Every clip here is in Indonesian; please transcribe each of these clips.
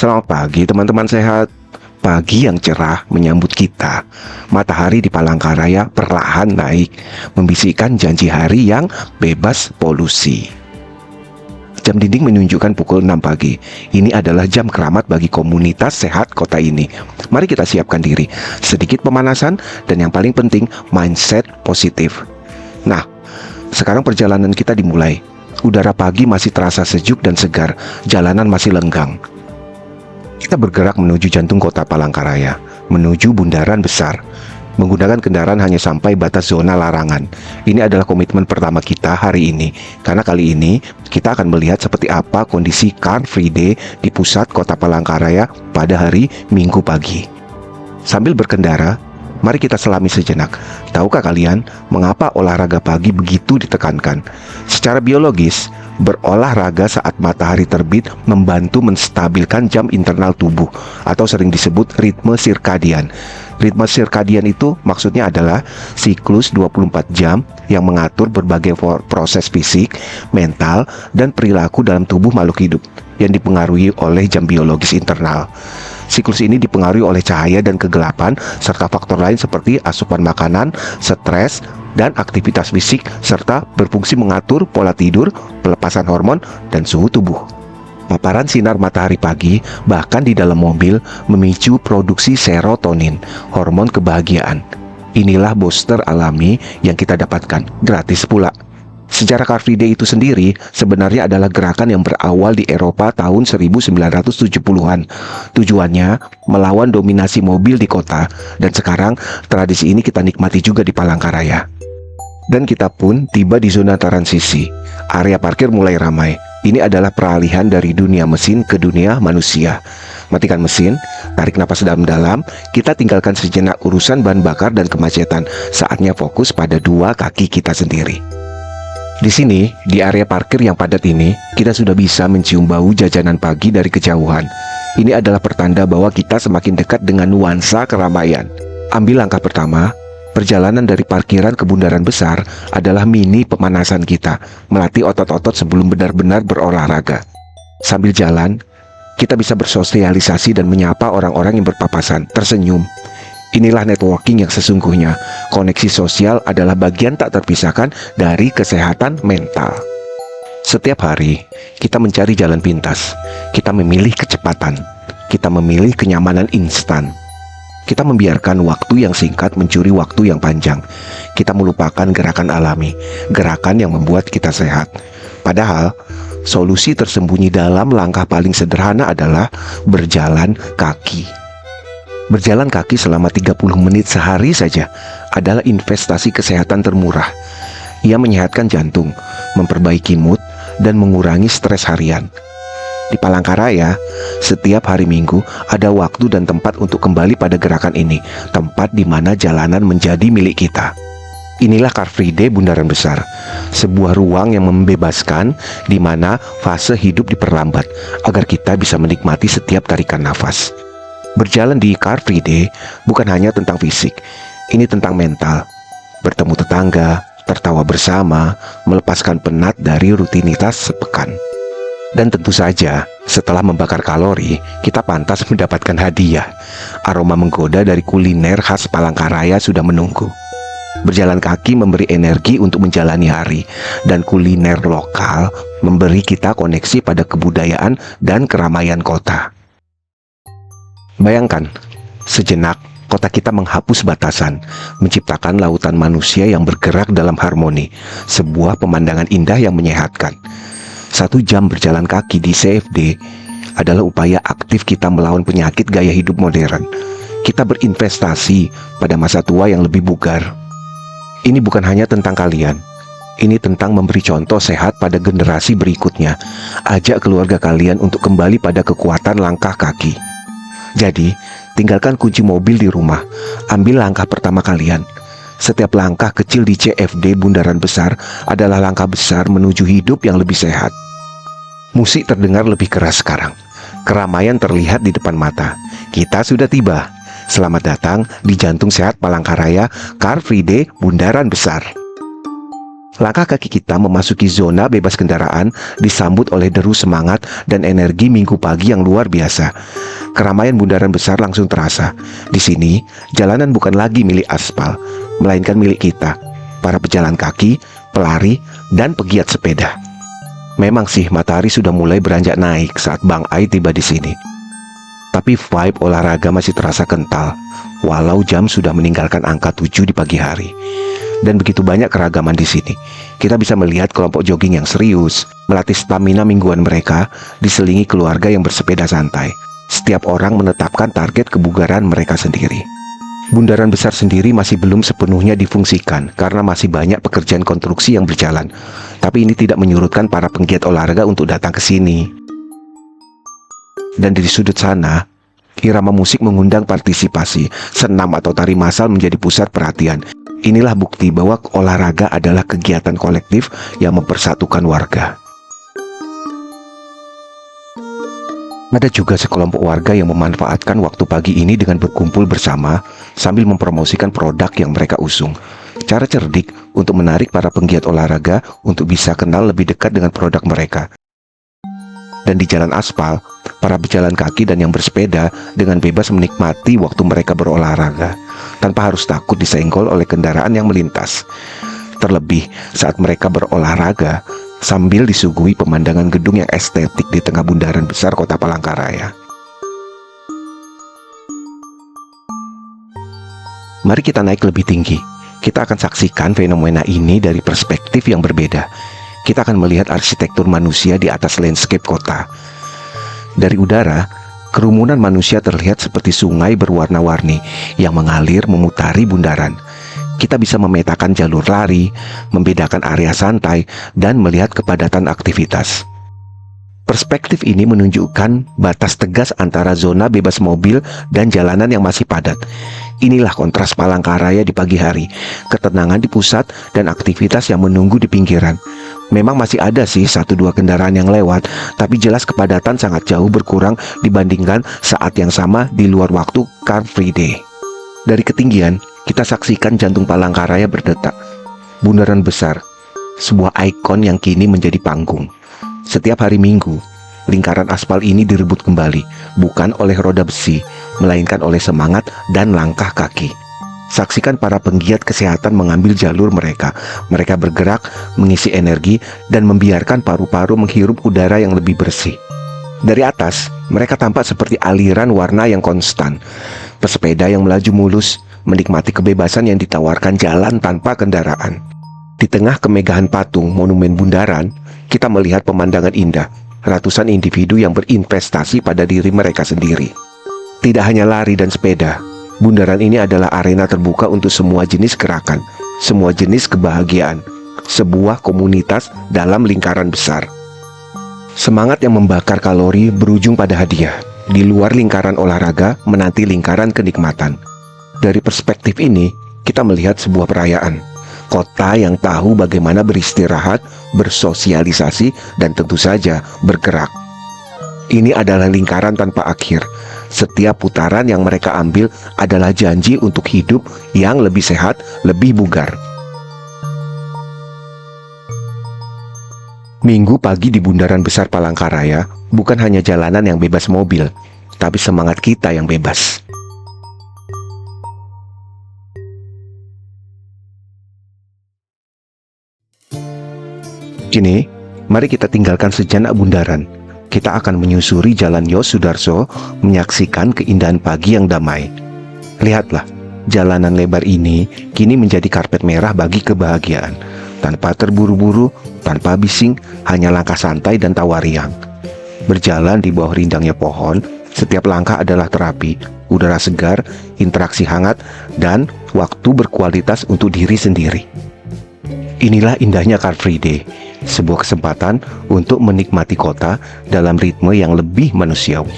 Selamat pagi teman-teman sehat. Pagi yang cerah menyambut kita. Matahari di Palangkaraya perlahan naik, membisikkan janji hari yang bebas polusi. Jam dinding menunjukkan pukul 6 pagi. Ini adalah jam keramat bagi komunitas sehat kota ini. Mari kita siapkan diri. Sedikit pemanasan dan yang paling penting, mindset positif. Nah, sekarang perjalanan kita dimulai. Udara pagi masih terasa sejuk dan segar. Jalanan masih lenggang. Kita bergerak menuju jantung kota Palangkaraya, menuju bundaran besar. Menggunakan kendaraan hanya sampai batas zona larangan. Ini adalah komitmen pertama kita hari ini, karena kali ini kita akan melihat seperti apa kondisi Car Free Day di pusat kota Palangkaraya pada hari Minggu pagi. Sambil berkendara, mari kita selami sejenak. Tahukah kalian mengapa olahraga pagi begitu ditekankan? Secara biologis, berolahraga saat matahari terbit membantu menstabilkan jam internal tubuh atau sering disebut ritme sirkadian. Ritme sirkadian itu maksudnya adalah siklus 24 jam yang mengatur berbagai proses fisik, mental, dan perilaku dalam tubuh makhluk hidup yang dipengaruhi oleh jam biologis internal. Siklus ini dipengaruhi oleh cahaya dan kegelapan serta faktor lain seperti asupan makanan, stres, dan aktivitas fisik serta berfungsi mengatur pola tidur, pelepasan hormon, dan suhu tubuh. Paparan sinar matahari pagi bahkan di dalam mobil memicu produksi serotonin, hormon kebahagiaan. Inilah booster alami yang kita dapatkan gratis pula. Sejarah Car Free Day itu sendiri sebenarnya adalah gerakan yang berawal di Eropa tahun 1970-an. Tujuannya melawan dominasi mobil di kota, dan sekarang tradisi ini kita nikmati juga di Palangkaraya. Dan kita pun tiba di zona transisi. Area parkir mulai ramai. Ini adalah peralihan dari dunia mesin ke dunia manusia. Matikan mesin, tarik napas dalam-dalam, kita tinggalkan sejenak urusan bahan bakar dan kemacetan. Saatnya fokus pada dua kaki kita sendiri. Di sini, di area parkir yang padat ini, kita sudah bisa mencium bau jajanan pagi dari kejauhan. Ini adalah pertanda bahwa kita semakin dekat dengan nuansa keramaian. Ambil langkah pertama. Perjalanan dari parkiran ke bundaran besar adalah mini pemanasan kita, melatih otot-otot sebelum benar-benar berolahraga. Sambil jalan, kita bisa bersosialisasi dan menyapa orang-orang yang berpapasan, tersenyum. Inilah networking yang sesungguhnya. Koneksi sosial adalah bagian tak terpisahkan dari kesehatan mental. Setiap hari, kita mencari jalan pintas. Kita memilih kecepatan. Kita memilih kenyamanan instan. Kita membiarkan waktu yang singkat mencuri waktu yang panjang. Kita melupakan gerakan alami, gerakan yang membuat kita sehat. Padahal, solusi tersembunyi dalam langkah paling sederhana adalah berjalan kaki. Berjalan kaki selama 30 menit sehari saja adalah investasi kesehatan termurah. Ia menyehatkan jantung, memperbaiki mood, dan mengurangi stres harian. Di Palangkaraya, setiap hari Minggu ada waktu dan tempat untuk kembali pada gerakan ini, tempat di mana jalanan menjadi milik kita. Inilah Car Free Day Bundaran Besar, sebuah ruang yang membebaskan di mana fase hidup diperlambat agar kita bisa menikmati setiap tarikan nafas. Berjalan di Car Free Day bukan hanya tentang fisik, ini tentang mental. Bertemu tetangga, tertawa bersama, melepaskan penat dari rutinitas sepekan. Dan tentu saja, setelah membakar kalori, kita pantas mendapatkan hadiah. Aroma menggoda dari kuliner khas Palangkaraya sudah menunggu. Berjalan kaki memberi energi untuk menjalani hari, dan kuliner lokal memberi kita koneksi pada kebudayaan dan keramaian kota. Bayangkan, sejenak kota kita menghapus batasan, menciptakan lautan manusia yang bergerak dalam harmoni, sebuah pemandangan indah yang menyehatkan. 1 jam berjalan kaki di CFD adalah upaya aktif kita melawan penyakit gaya hidup modern. Kita berinvestasi pada masa tua yang lebih bugar. Ini bukan hanya tentang kalian. Ini tentang memberi contoh sehat pada generasi berikutnya. Ajak keluarga kalian untuk kembali pada kekuatan langkah kaki. Jadi, tinggalkan kunci mobil di rumah. Ambil langkah pertama kalian. Setiap langkah kecil di CFD Bundaran Besar adalah langkah besar menuju hidup yang lebih sehat. Musik terdengar lebih keras sekarang. Keramaian terlihat di depan mata. Kita sudah tiba. Selamat datang di jantung sehat Palangkaraya, Car Free Day Bundaran Besar. Langkah kaki kita memasuki zona bebas kendaraan disambut oleh deru semangat dan energi minggu pagi yang luar biasa. Keramaian bundaran besar langsung terasa. Di sini, jalanan bukan lagi milik aspal, melainkan milik kita, para pejalan kaki, pelari, dan pegiat sepeda. Memang sih matahari sudah mulai beranjak naik saat Bang Ai tiba di sini. Tapi vibe olahraga masih terasa kental, walau jam sudah meninggalkan angka 7 di pagi hari. Dan begitu banyak keragaman di sini. Kita bisa melihat kelompok jogging yang serius, melatih stamina mingguan mereka, diselingi keluarga yang bersepeda santai. Setiap orang menetapkan target kebugaran mereka sendiri. Bundaran besar sendiri masih belum sepenuhnya difungsikan karena masih banyak pekerjaan konstruksi yang berjalan. Tapi ini tidak menyurutkan para penggiat olahraga untuk datang ke sini. Dan di sudut sana, irama musik mengundang partisipasi. Senam atau tari massal menjadi pusat perhatian. Inilah bukti bahwa olahraga adalah kegiatan kolektif yang mempersatukan warga. Ada juga sekelompok warga yang memanfaatkan waktu pagi ini dengan berkumpul bersama sambil mempromosikan produk yang mereka usung. Cara cerdik untuk menarik para penggiat olahraga untuk bisa kenal lebih dekat dengan produk mereka. Dan di jalan aspal, para pejalan kaki dan yang bersepeda dengan bebas menikmati waktu mereka berolahraga, tanpa harus takut disenggol oleh kendaraan yang melintas. Terlebih saat mereka berolahraga sambil disuguhi pemandangan gedung yang estetik di tengah bundaran besar kota Palangkaraya. Mari kita naik lebih tinggi. Kita akan saksikan fenomena ini dari perspektif yang berbeda. Kita akan melihat arsitektur manusia di atas landscape kota. Dari udara, kerumunan manusia terlihat seperti sungai berwarna-warni yang mengalir memutari bundaran. Kita bisa memetakan jalur lari, membedakan area santai, dan melihat kepadatan aktivitas. Perspektif ini menunjukkan batas tegas antara zona bebas mobil dan jalanan yang masih padat. Inilah kontras Palangkaraya di pagi hari, ketenangan di pusat dan aktivitas yang menunggu di pinggiran. Memang masih ada sih 1-2 kendaraan yang lewat, tapi jelas kepadatan sangat jauh berkurang dibandingkan saat yang sama di luar waktu Car Free Day. Dari ketinggian, kita saksikan jantung Palangkaraya berdetak. Bundaran besar, sebuah ikon yang kini menjadi panggung. Setiap hari Minggu, lingkaran aspal ini direbut kembali, bukan oleh roda besi, melainkan oleh semangat dan langkah kaki. Saksikan para penggiat kesehatan mengambil jalur mereka. Mereka bergerak, mengisi energi, dan membiarkan paru-paru menghirup udara yang lebih bersih. Dari atas, mereka tampak seperti aliran warna yang konstan. Pesepeda yang melaju mulus, menikmati kebebasan yang ditawarkan jalan tanpa kendaraan. Di tengah kemegahan patung monumen bundaran, kita melihat pemandangan indah. Ratusan individu yang berinvestasi pada diri mereka sendiri. Tidak hanya lari dan sepeda, bundaran ini adalah arena terbuka untuk semua jenis gerakan, semua jenis kebahagiaan, sebuah komunitas dalam lingkaran besar. Semangat yang membakar kalori berujung pada hadiah. Di luar lingkaran olahraga, menanti lingkaran kenikmatan. Dari perspektif ini, kita melihat sebuah perayaan. Kota yang tahu bagaimana beristirahat, bersosialisasi, dan tentu saja bergerak. Ini adalah lingkaran tanpa akhir. Setiap putaran yang mereka ambil adalah janji untuk hidup yang lebih sehat, lebih bugar. Minggu pagi di bundaran besar Palangkaraya bukan hanya jalanan yang bebas mobil, tapi semangat kita yang bebas. Kini, mari kita tinggalkan sejenak bundaran. Kita akan menyusuri Jalan Yosudarso, menyaksikan keindahan pagi yang damai. Lihatlah, jalanan lebar ini kini menjadi karpet merah bagi kebahagiaan. Tanpa terburu-buru, tanpa bising, hanya langkah santai dan tawa riang. Berjalan di bawah rindangnya pohon, setiap langkah adalah terapi, udara segar, interaksi hangat, dan waktu berkualitas untuk diri sendiri. Inilah indahnya Car Free Day. Sebuah kesempatan untuk menikmati kota dalam ritme yang lebih manusiawi.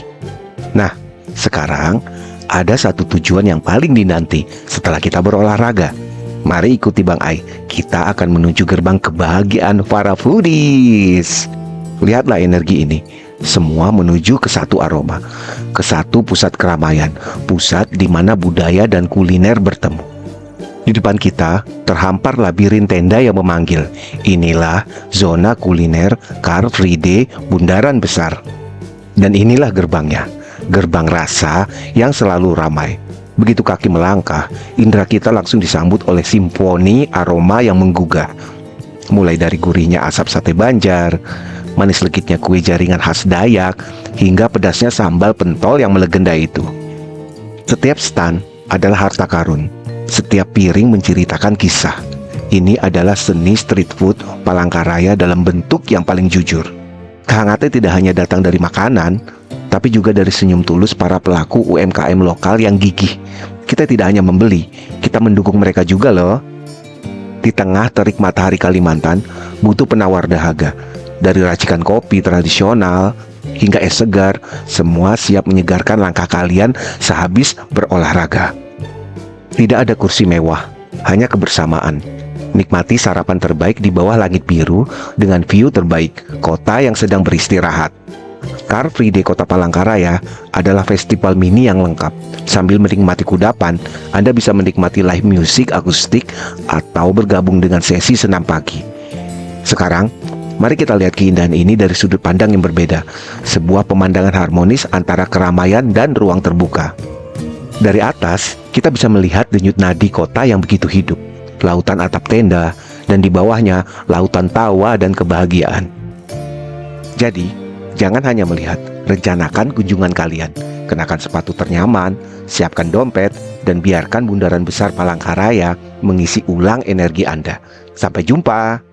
Nah, sekarang ada satu tujuan yang paling dinanti setelah kita berolahraga. Mari ikuti Bang Ai, kita akan menuju gerbang kebahagiaan para foodies. Lihatlah energi ini, semua menuju ke satu aroma, ke satu pusat keramaian, pusat di mana budaya dan kuliner bertemu. Di depan kita terhampar labirin tenda yang memanggil. Inilah zona kuliner Car Free Day Bundaran Besar. Dan inilah gerbangnya, gerbang rasa yang selalu ramai. Begitu kaki melangkah, indera kita langsung disambut oleh simfoni aroma yang menggugah. Mulai dari gurihnya asap sate Banjar, manis legitnya kue jaringan khas Dayak, hingga pedasnya sambal pentol yang melegenda itu. Setiap stand adalah harta karun. Setiap piring menceritakan kisah. Ini adalah seni street food Palangkaraya dalam bentuk yang paling jujur. Kehangatan tidak hanya datang dari makanan, tapi juga dari senyum tulus para pelaku UMKM lokal yang gigih. Kita tidak hanya membeli, kita mendukung mereka juga loh. Di tengah terik matahari Kalimantan, butuh penawar dahaga. Dari racikan kopi tradisional hingga es segar, semua siap menyegarkan langkah kalian sehabis berolahraga. Tidak ada kursi mewah, hanya kebersamaan. Nikmati sarapan terbaik di bawah langit biru dengan view terbaik kota yang sedang beristirahat. Car Free Day Kota Palangkaraya adalah festival mini yang lengkap. Sambil menikmati kudapan, Anda bisa menikmati live music akustik atau bergabung dengan sesi senam pagi. Sekarang, mari kita lihat keindahan ini dari sudut pandang yang berbeda. Sebuah pemandangan harmonis antara keramaian dan ruang terbuka. Dari atas, kita bisa melihat denyut nadi kota yang begitu hidup. Lautan atap tenda, dan di bawahnya lautan tawa dan kebahagiaan. Jadi, jangan hanya melihat, rencanakan kunjungan kalian. Kenakan sepatu ternyaman, siapkan dompet, dan biarkan Bundaran Besar Palangkaraya mengisi ulang energi Anda. Sampai jumpa!